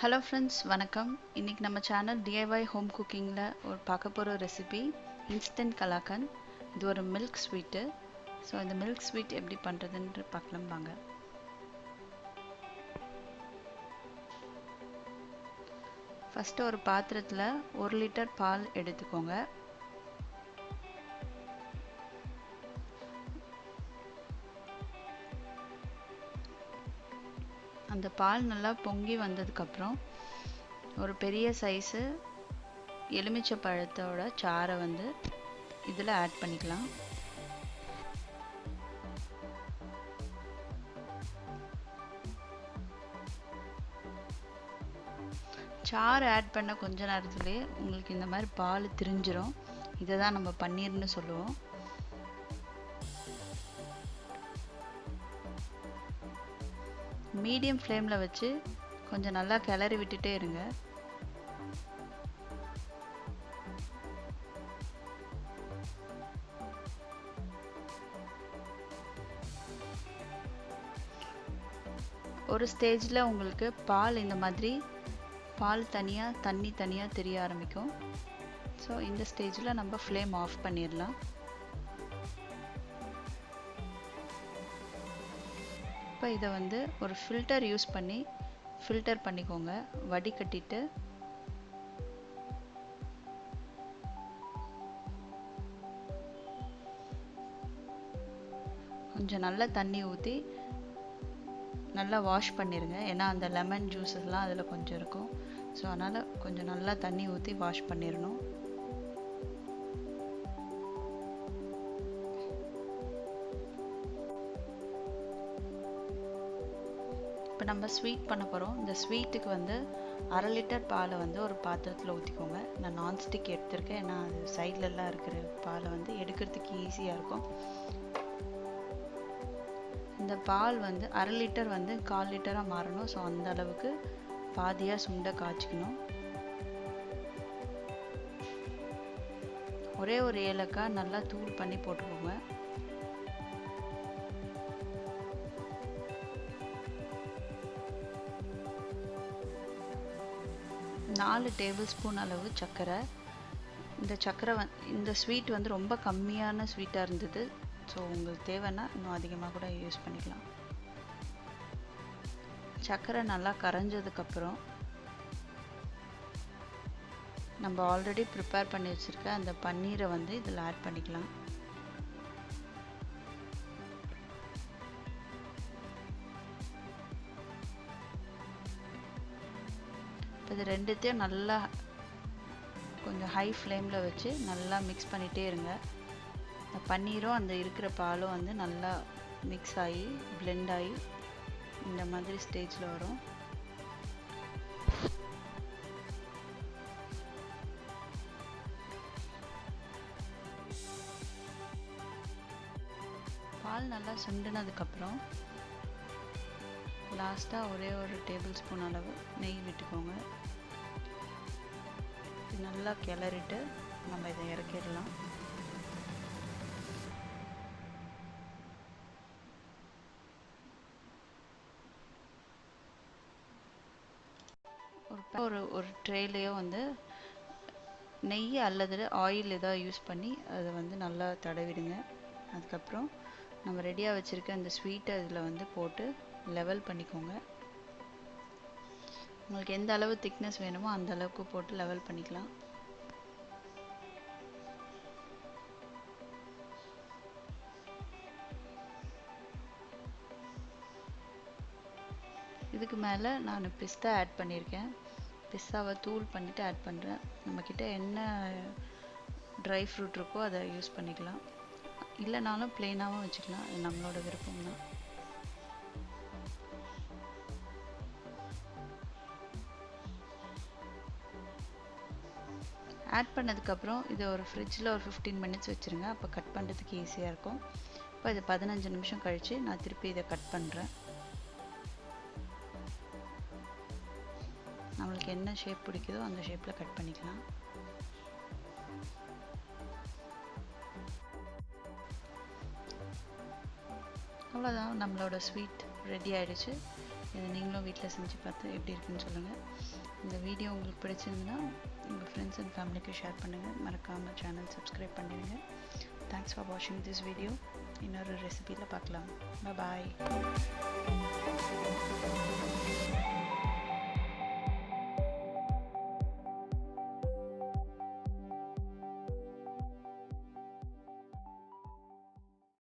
Hello friends, வணக்கம். இன்னைக்கு நம்ம சேனல் DIY ஹோம் குக்கிங்ல ஒரு பார்க்க போற ரெசிபி இன்ஸ்டன்ட் கலாகந்த். இது ஒரு மில்க் ஸ்வீட். ஸோ இந்த மில்க் ஸ்வீட் எப்படி பண்றதுன்னு பார்க்கலாம் வாங்க. ஃபர்ஸ்ட் ஒரு பாத்திரத்துல 1 லிட்டர் பால் எடுத்துக்கோங்க. அந்த பால் நல்லா பொங்கி வந்ததுக்கு அப்புறம் ஒரு பெரிய சைஸ் எலுமிச்சை பழத்தோட சாறை வந்து இதில் ஆட் பண்ணிக்கலாம். சாறு ஆட் பண்ண கொஞ்ச நேரத்துலேயே உங்களுக்கு இந்த மாதிரி பால் திரிஞ்சிரும். இதை தான் நம்ம பன்னீர்னு சொல்லுவோம். மீடியம் ஃப்ளேமில் வச்சு கொஞ்சம் நல்லா கிளறி விட்டுட்டே இருங்க. ஒரு ஸ்டேஜில் உங்களுக்கு பால் இந்த மாதிரி பால் தனியாக தண்ணி தனியாக தெரிய ஆரம்பிக்கும். ஸோ இந்த ஸ்டேஜில் நம்ம ஃப்ளேம் ஆஃப் பண்ணிடலாம். இப்போ இதை வந்து ஒரு ஃபில்டர் யூஸ் பண்ணி ஃபில்டர் பண்ணிக்கோங்க. வடிகட்டிட்டு கொஞ்சம் நல்லா தண்ணி ஊற்றி நல்லா வாஷ் பண்ணிடுங்க. ஏன்னா அந்த லெமன் ஜூஸஸ்லாம் அதில் கொஞ்சம் இருக்கும். ஸோ அதனால் கொஞ்சம் நல்லா தண்ணி ஊற்றி வாஷ் பண்ணிடணும். இப்போ நம்ம ஸ்வீட் பண்ண போகிறோம். இந்த ஸ்வீட்டுக்கு வந்து 1/2 லிட்டர் பாலை வந்து ஒரு பாத்திரத்தில் ஊற்றிக்கோங்க. நான் நான்ஸ்டிக் எடுத்திருக்கேன். ஏன்னா அது சைட்லலாம் இருக்கிற பாலை வந்து எடுக்கிறதுக்கு ஈஸியாக இருக்கும். இந்த பால் வந்து 1/2 லிட்டர் வந்து 1/4 லிட்டராக மாறணும். ஸோ அந்த அளவுக்கு பாதியாக சுண்ட காய்ச்சிக்கணும். ஒரே ஒரு ஏலக்காய் நல்லா தூள் பண்ணி போட்டுக்கோங்க. நாலு டேபிள் ஸ்பூன் அளவு சர்க்கரை. இந்த சர்க்கரை இந்த ஸ்வீட் வந்து ரொம்ப கம்மியான ஸ்வீட்டாக இருந்தது. ஸோ உங்களுக்கு தேவைன்னா இன்னும் அதிகமாக கூட யூஸ் பண்ணிக்கலாம். சர்க்கரை நல்லா கரைஞ்சதுக்கப்புறம் நம்ம ஆல்ரெடி ப்ரிப்பேர் பண்ணி வச்சுருக்க அந்த பன்னீரை வந்து இதில் ஆட் பண்ணிக்கலாம். இது ரெண்டுத்தையும் நல்லா கொஞ்சம் ஹை ஃப்ளேமில் வச்சு நல்லா மிக்ஸ் பண்ணிகிட்டே இருங்க. இந்த பன்னீரும் அந்த இருக்கிற பாலும் வந்து நல்லா மிக்ஸ் ஆகி பிளெண்ட் ஆகி இந்த மாதிரி ஸ்டேஜில் வரும். பால் நல்லா சுண்டினதுக்கப்புறம் லாஸ்ட்டாக ஒரே ஒரு டேபிள் ஸ்பூன் அளவு நெய் விட்டுக்கோங்க. நல்லா கிளறிட்டு நம்ம இதை இறக்கிடலாம். ஒரு ட்ரேலையோ வந்து நெய் அல்லது ஆயில் ஏதாவது யூஸ் பண்ணி அதை வந்து நல்லா தடவிடுங்க. அதுக்கப்புறம் நம்ம ரெடியாக வச்சுருக்க அந்த ஸ்வீட்டை இதில் வந்து போட்டு லெவல் பண்ணிக்கோங்க. உங்களுக்கு எந்த அளவு திக்னஸ் வேணுமோ அந்த அளவுக்கு போட்டு லெவல் பண்ணிக்கலாம். இதுக்கு மேலே நான் பிஸ்தா ஆட் பண்ணியிருக்கேன். பிஸ்தாவை தூள் பண்ணிவிட்டு ஆட் பண்ணுறேன். நம்மக்கிட்ட என்ன ட்ரை ஃப்ரூட் இருக்கோ அதை யூஸ் பண்ணிக்கலாம். இல்லைனாலும் ப்ளெயினாகவும் வச்சுக்கலாம். அது நம்மளோட விருப்பம் தான். ஆட் பண்ணதுக்கப்புறம் இதை ஒரு ஃப்ரிட்ஜில் ஒரு 15 மினிட்ஸ் வச்சுருங்க. அப்போ கட் பண்ணுறதுக்கு ஈஸியாக இருக்கும். இப்போ இது 15 நிமிஷம் கழித்து நான் திருப்பி இதை கட் பண்ணுறேன். நம்மளுக்கு என்ன ஷேப் பிடிக்குதோ அந்த ஷேப்பில் கட் பண்ணிக்கலாம். அவ்வளோதான், நம்மளோட ஸ்வீட் ரெடி ஆகிடுச்சு. இதை நீங்களும் வீட்டில் செஞ்சு பார்த்து எப்படி இருக்குன்னு சொல்லுங்கள். இந்த வீடியோ உங்களுக்கு பிடிச்சிருந்துன்னா உங்கள் ஃப்ரெண்ட்ஸ் அண்ட் ஃபேமிலிக்கு ஷேர் பண்ணுங்கள். மறக்காமல் சேனல் சப்ஸ்கிரைப் பண்ணிடுங்க. தேங்க்ஸ் ஃபார் வாட்சிங் திஸ் வீடியோ. இன்னொரு ரெசிபியில் பார்க்கலாம். பாய்.